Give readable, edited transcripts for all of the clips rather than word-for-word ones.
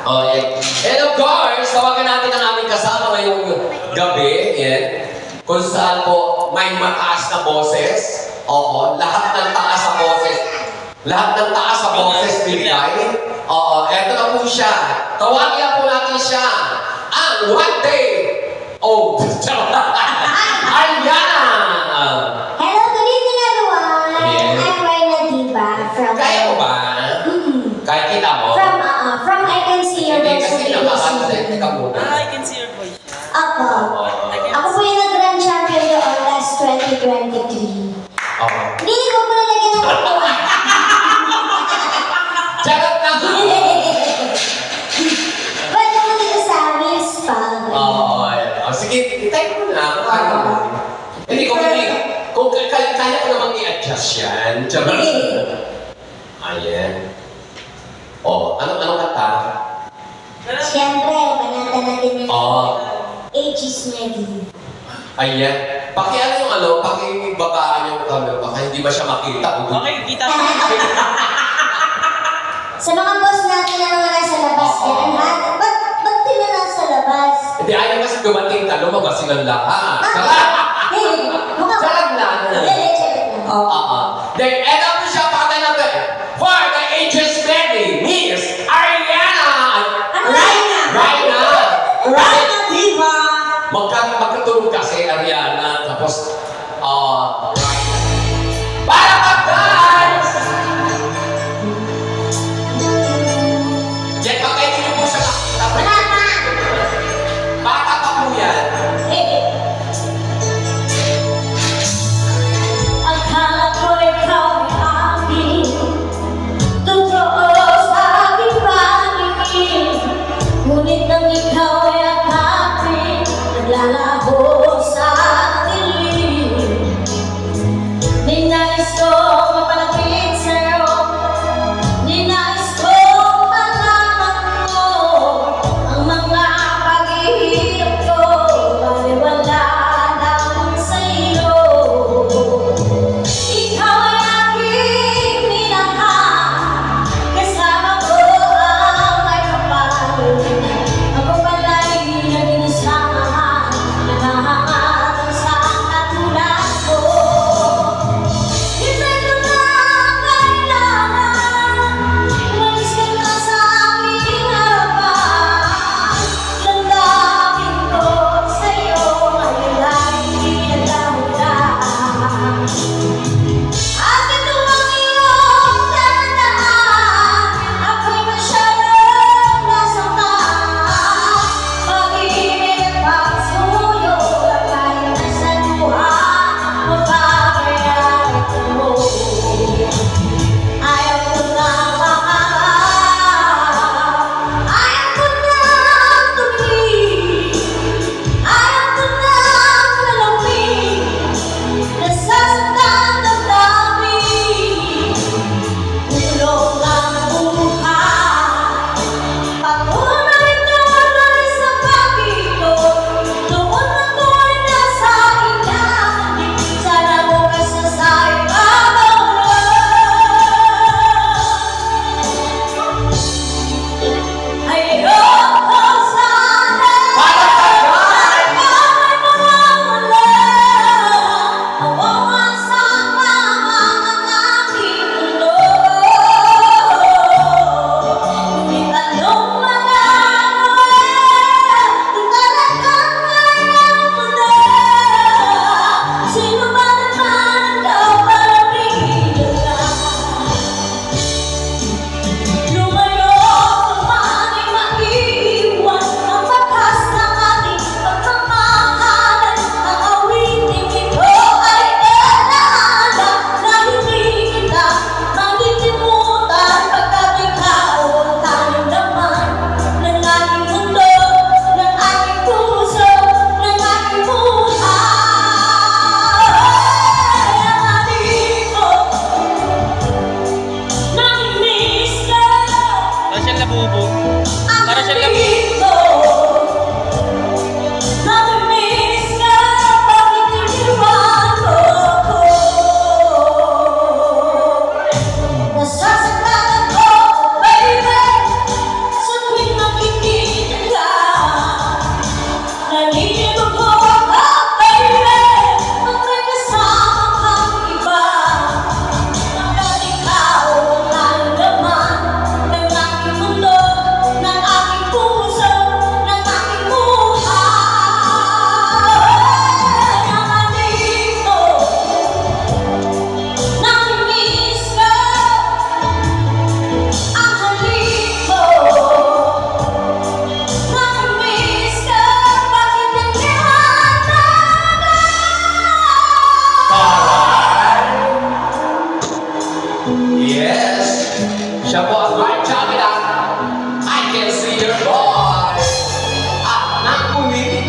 Oh, yeah. And of course, tawagan natin ang aming kasama ngayong gabi. Yan. Kung saan po may mataas na boses. Oo, lahat ng taas sa boses. Lahat ng taas sa boses binigay. Oo, eto na po siya. Tawagin po natin siya. Ang one day. Oh, Ariana! Hello, good evening everyone. Yes. I'm Reyna Diva from... Kaya mo ba? Kaya kita mo? From I Can See Your Hindi Voice kasi Radio nakakasente ka muna. I can see your voice. Apo. Ako po yung nag-grand champion noong last 2023. Oo. Hindi ko po nalagyan ng ako. Charot na nga! Ba't naman dito sa Miss Pag? Oo, ayan. Sige, itay mo na. Hindi ko kung kaya ko namang i-adjust yan. Charot. Ayan. Oh, anong kanta? Siyempre, panata natin yung Oh. Ages Medley. Ayan. Pakibabaan yung camera. Baka hindi ba siya makita? Okay, kita mo. Sa mga boss natin na mga nasa labas yan, ha? Ba't sila nasa labas? Hindi, ayaw kasi dumating ka, lumabas silang lahat. Hey, mukha ba? Sarap lang. Charot lang. Then, eto po siya patay natin. For the ages ready, Miss Ariana! Reyna! Reyna Diva! Magkatulog kasi, Ariana. Tapos, Reyna. Para mag-dance! Yan, pagkainin niyo po siya nakita. Bata pa po yan. Akala ko ikaw ay aking totoo sa aking paningin. Ngunit nang ikaw ay akapin, naglalaho sa dilim. Ninais ko mapalapit sa'yo, ninais ko malaman mo ang mga paghihirap ko, baliwala lang sa'yo. Ikaw ay aking minahal, kasama ko ang may kapal. Ako pala'y nag-iisahan, nakahangat sa katulad ko. Hindi ko na kailangan, umalis ka na sa aking harapan. Landamin ko sa'yo, ngayon ay nagdamulan. At ito ang iyong tandaan, ako'y masyadong nasaktan. Pag-ibig at pagsuyo, kahit nasa luha, mababayaran mo. Ayaw ko na maharap, ayaw ko na tumingin, ayaw ko na malamin. Nasasaktan damdamin, ulong ang buhay. Patunay tuloy sa pag-ikot, doon ako'y nasa ilalim. Sana bukas na sa'yo mabawala. Ayoko sana Para mag-dance! ikaw ay mawawala. Mawawan sa mga aking mundo. Ngunit anong magagawa kung talagang ayaw mo na? Sino ba naman ikaw para pigilan ka? Lumayo man ay maiiwan.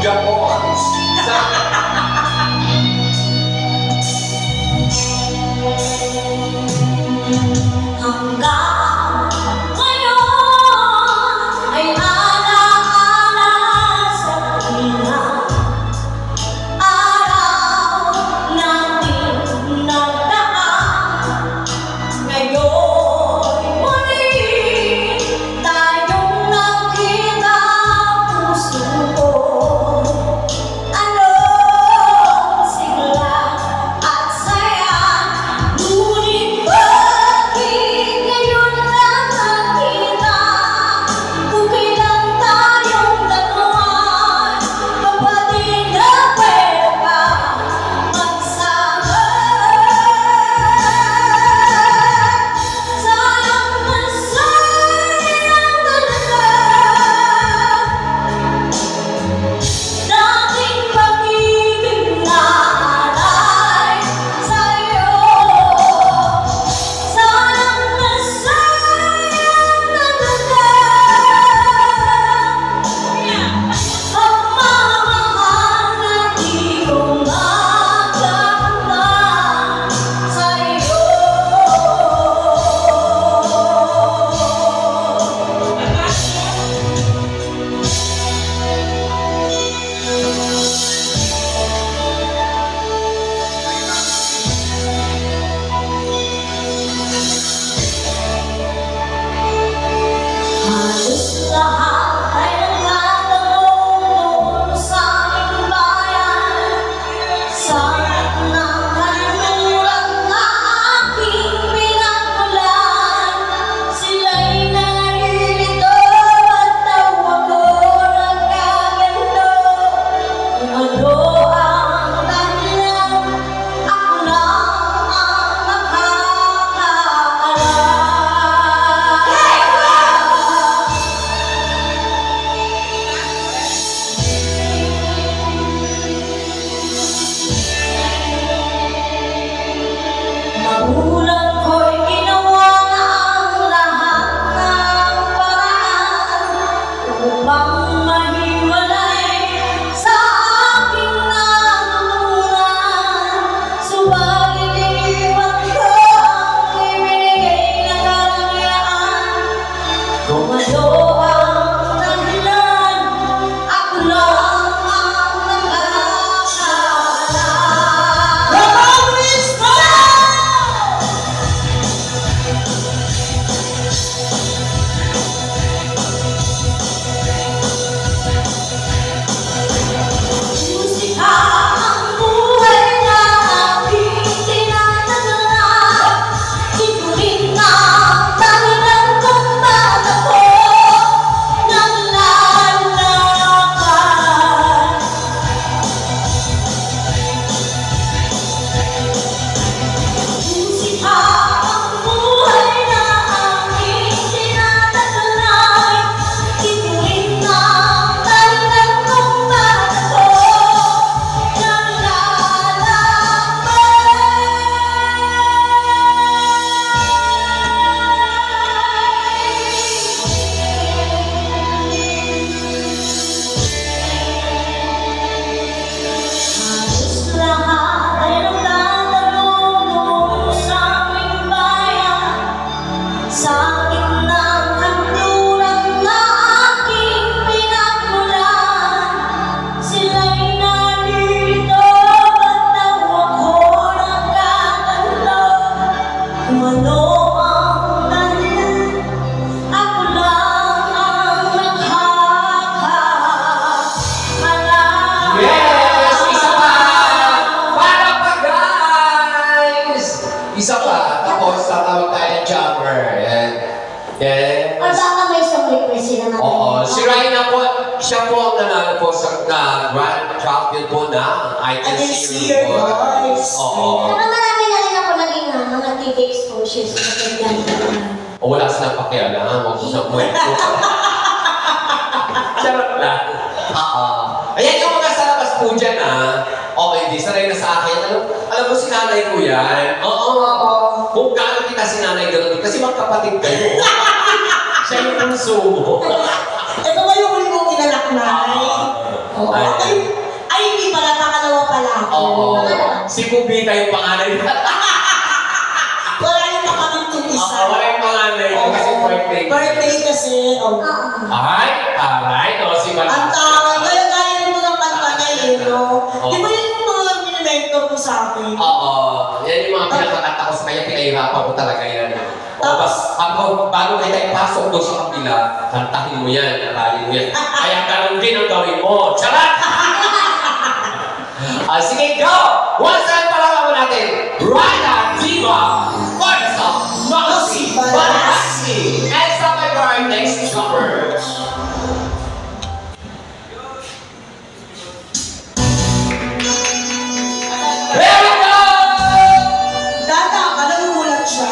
Japon. Hanggang ngayon ay alaala sa ilang araw natin nagdaan. Ngayon muli tayong nagkita, puso ko. Anong sigla at saya, ngunit bakit ngayon lang nakita? Kung kailan tayong dalawa, kapatid na pwede pa magsama. Sayang na sayang talaga dating pag-ibig na alay sa'yo. Sayang na sayang talaga ang mamahal na di ko magkakamtan sa'yo. Halos lahat ay nagtatanong sa aming bayan. Sakit ng kanluran na aking pinagmulan. Sila'y naririto at tawa ko nagkaganto. Kung ano ang dahilan, ako lang ang nakakaalam. Magulang ko'y ginawa na ang lahat ng paraan upang mahiwalay sa aking nanununan. Subalit iniwan ko ang ibinigay na karangyaan. Kung ano ang dahilan, ako lang ang nakakaalam. Musika ang buhay na aking tinatanaw. Ituloy na ang dahilan kung ba't ako naglalakad. Musika ang buhay na aking tinatanaw. Ituloy na ang dahilan kung ba't ako halos lahat ay nagtatanong sa aming bayan. Sakit ng kanluran na aking pinagmulan. Sila'y naririto at tawa ko nagkaganto. Kung ano ang dahilan, ako lang ang nakakaalam. Yes! Isa pa! Para pa, guys! Isa pa. Tapos, tatawag tayo ng jumper. Yan. Yes. Or baka may isang request sila natin. Oo. Si Ryan po, siya po ang nanalo po sa grand champion po na I Can See Your Voice. Oo. Saka marami na rin ako naging mga TV exposures sa kanya. O wala silang pakialam. Huwag ko sa kwento. Charot lang. Ayan yung mga sa labas po dyan, Okay, di sanay na sa akin. Alam mo, sinanay ko yan. Oo. Kung gaano kita sinanay gano'n. Kasi magkapatid kayo. Siya yung puso mo. Ito ba yung huli mong inanak, Nay? Oo. Ay, hindi pala, pangalawa pala. Oo. Si Bubita yung panganay. Wala yung nakakitong isa. Wala yung panganay ko kasi birthday. Birthday kasi, oh. Ay, alright. O, si Ang Balasa. tawag, gaya mo ng kanta niya eh, no? Di ba yun yung mga minimentor ko sa akin? Oo. Yan yung mga pinakakanta ko sa kanya. Pinahirapan ko talaga yan. O, bago kita ipasok doon sa kapila, kantahin mo yan, aralin mo yan. Kaya ganun din ang gawin mo. Charot! Sige, go! Once and palalaman natin, Rana Diva versus Maxi Balasi. And sabay for our next number. Here we go! Dada ka, nagugulat siya.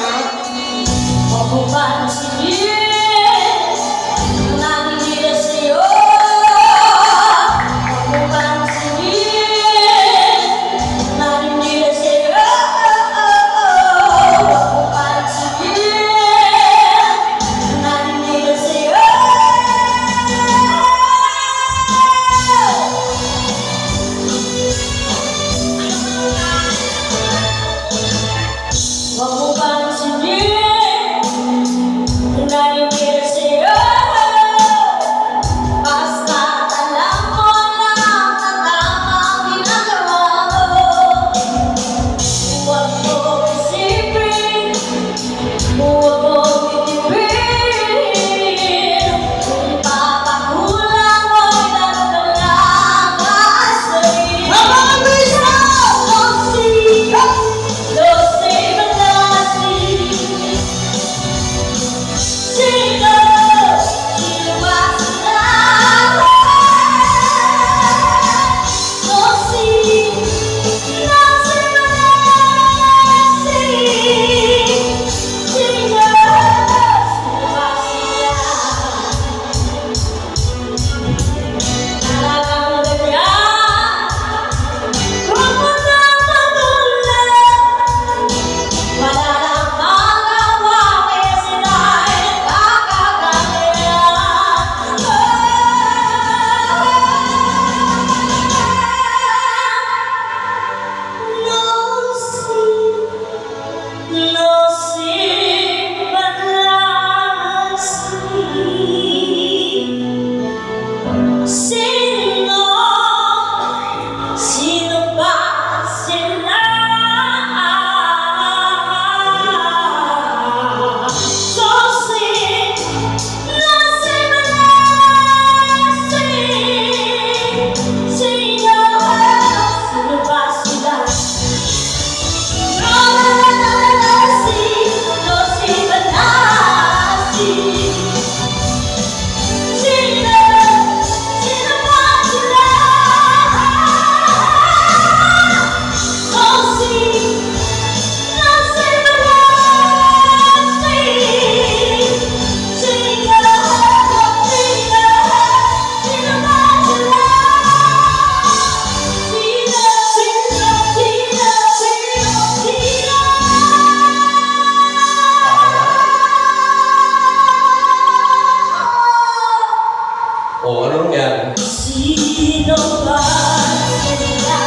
O, ano nangyari? Sino ba sila?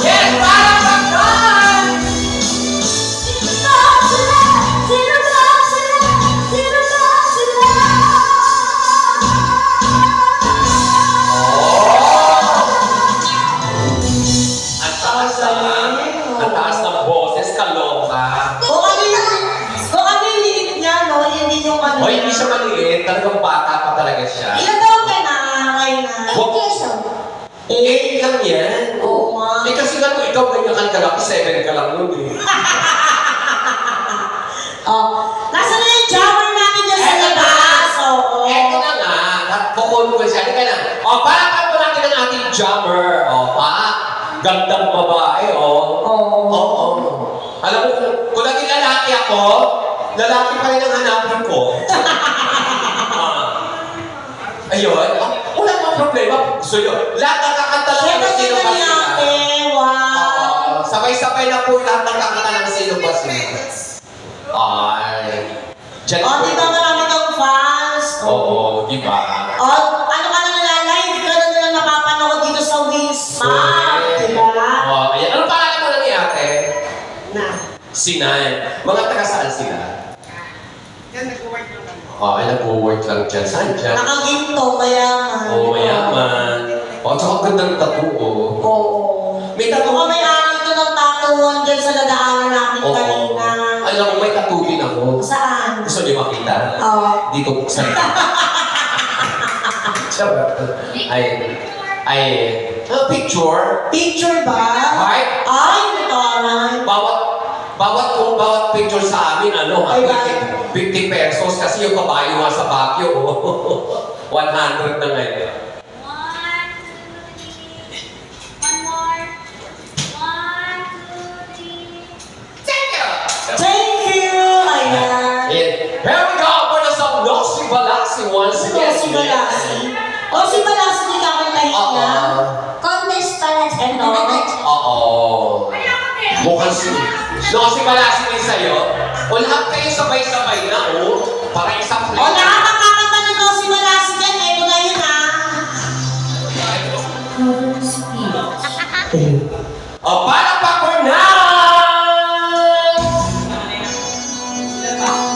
Yes, para baktan! Sino ba sila? Sino ba sila? Sino ba sila? Ang taas ang taas ng boses, kaloka. Kung ano yung liit niya, no? Hindi yung ano. O, hindi siya maliit. Talagang bata pa talaga siya. Ilan taon ka na, Reyna? Education. Lang yan. Oo nga. Kasi nga kung ikaw ganyan ka kalaki, 7 ka lang nun eh. Nasaan na yung jammer natin dyan sa Eto na. labas? Oo. Eto na nga. Bukod ko siya. Halika na. O, palakpan po natin ang ating jammer. O, pa. Gandang babae, o. Oo. Alam mo, kung naging lalaki ako, lalaki pa rin ang hanapin ko. Ayun. Wala namang problema. Gusto nyo. Lahat ng kakanta lang Siyempre, yung sino sino ba niya, sila. ate? Wow. Sabay-sabay na po lahat ng kakanta ng sino ba sila. Ay. Diyan Oh, po. di ba marami kang fans? Oo, di ba? Oh, ano ka na nila-live ka na nila napapanood dito Sinan. Mga taga saan sila? Yan, nag-work lang kami. Ay, nag-work lang dyan. Saan dyan? Nakaginto, mayaman. Oo, mayaman. Tsaka ganda ng tattoo, Oo. May Ito tattoo. ka may araw ito ng tatuan dyan sa dadaanan namin Oo. kanina. Alam mo, may tattoo din ako. Saan? Gusto niyo makita? Oo. Dito sa picture. Picture ba? Ay, Ay, nataray. bawat picture sa amin, Ay, 50 pesos kasi yung kabayo nga sa Baguio, 100 na ngayon. 1, 2, 3. One more. 1, 2, 3. Thank you! Thank you! Ayan. Here we go for the song Nosy Balasi once Sino again. si Balasi? O, si Balasi di ka kantahin na? Contest pala dyan, no? Oo. Mukhang Nosy Balasi din sa'yo. O lahat kayo sabay-sabay na, para isang O, play. nakakakanta na daw si Balasi dyan. Eto na yun, ha? Para pa for now!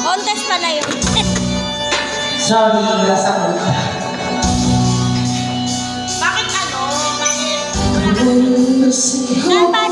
Contest pala yun. Sorry, lasang mo. Bakit ano? Bakit? Kanta